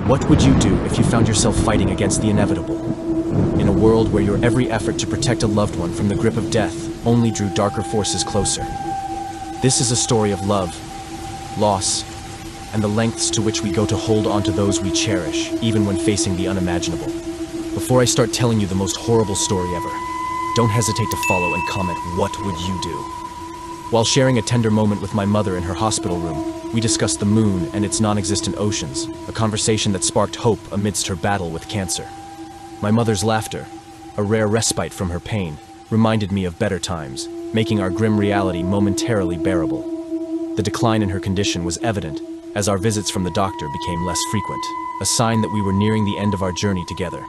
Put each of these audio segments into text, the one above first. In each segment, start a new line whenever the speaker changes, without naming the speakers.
What would you do if you found yourself fighting against the inevitable? In a world where your every effort to protect a loved one from the grip of death only drew darker forces closer. This is a story of love, loss, and the lengths to which we go to hold on to those we cherish, even when facing the unimaginable. Before I start telling you the most horrible story ever, don't hesitate to follow and comment, what would you do? While sharing a tender moment with my mother in her hospital room, we discussed the moon and its non-existent oceans, a conversation that sparked hope amidst her battle with cancer. My mother's laughter, a rare respite from her pain, reminded me of better times, making our grim reality momentarily bearable. The decline in her condition was evident as our visits from the doctor became less frequent, a sign that we were nearing the end of our journey together.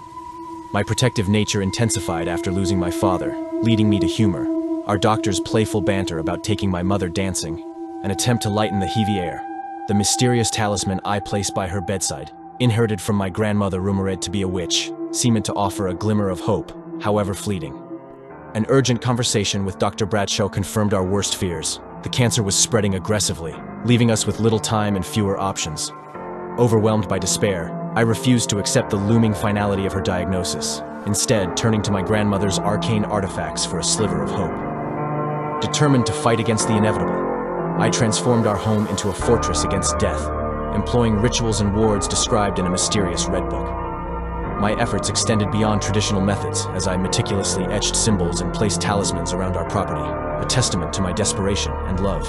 My protective nature intensified after losing my father, leading me to humor, our doctor's playful banter about taking my mother dancing, an attempt to lighten the heavy air, the mysterious talisman I placed by her bedside, inherited from my grandmother rumored to be a witch, seemed to offer a glimmer of hope, however fleeting. An urgent conversation with Dr. Bradshaw confirmed our worst fears. The cancer was spreading aggressively, leaving us with little time and fewer options. Overwhelmed by despair, I refused to accept the looming finality of her diagnosis, instead turning to my grandmother's arcane artifacts for a sliver of hope. Determined to fight against the inevitable, I transformed our home into a fortress against death, employing rituals and wards described in a mysterious red book. My efforts extended beyond traditional methods as I meticulously etched symbols and placed talismans around our property, a testament to my desperation and love.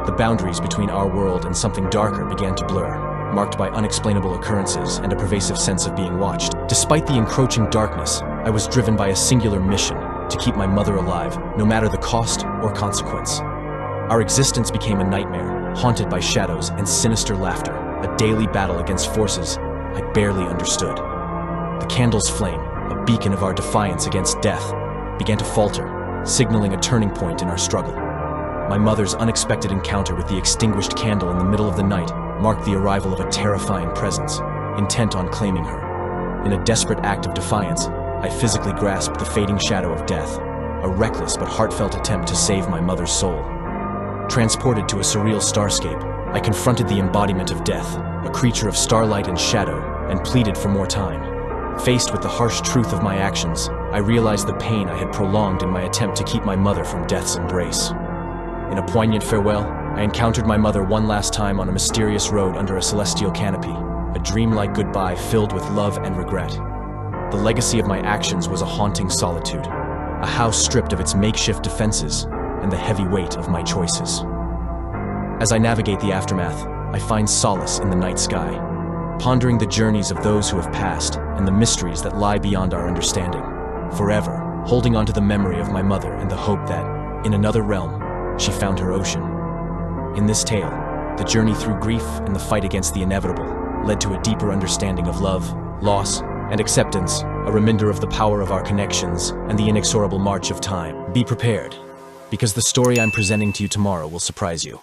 The boundaries between our world and something darker began to blur, marked by unexplainable occurrences and a pervasive sense of being watched. Despite the encroaching darkness, I was driven by a singular mission: to keep my mother alive, no matter the cost or consequence. Our existence became a nightmare, haunted by shadows and sinister laughter, a daily battle against forces I barely understood. The candle's flame, a beacon of our defiance against death, began to falter, signaling a turning point in our struggle. My mother's unexpected encounter with the extinguished candle in the middle of the night marked the arrival of a terrifying presence, intent on claiming her. In a desperate act of defiance, I physically grasped the fading shadow of death, a reckless but heartfelt attempt to save my mother's soul. Transported to a surreal starscape, I confronted the embodiment of death, a creature of starlight and shadow, and pleaded for more time. Faced with the harsh truth of my actions, I realized the pain I had prolonged in my attempt to keep my mother from death's embrace. In a poignant farewell, I encountered my mother one last time on a mysterious road under a celestial canopy, a dreamlike goodbye filled with love and regret. The legacy of my actions was a haunting solitude, a house stripped of its makeshift defenses and the heavy weight of my choices. As I navigate the aftermath, I find solace in the night sky, pondering the journeys of those who have passed and the mysteries that lie beyond our understanding, forever holding on to the memory of my mother and the hope that, in another realm, she found her ocean. In this tale, the journey through grief and the fight against the inevitable led to a deeper understanding of love, loss, and acceptance, a reminder of the power of our connections and the inexorable march of time. Be prepared, because the story I'm presenting to you tomorrow will surprise you.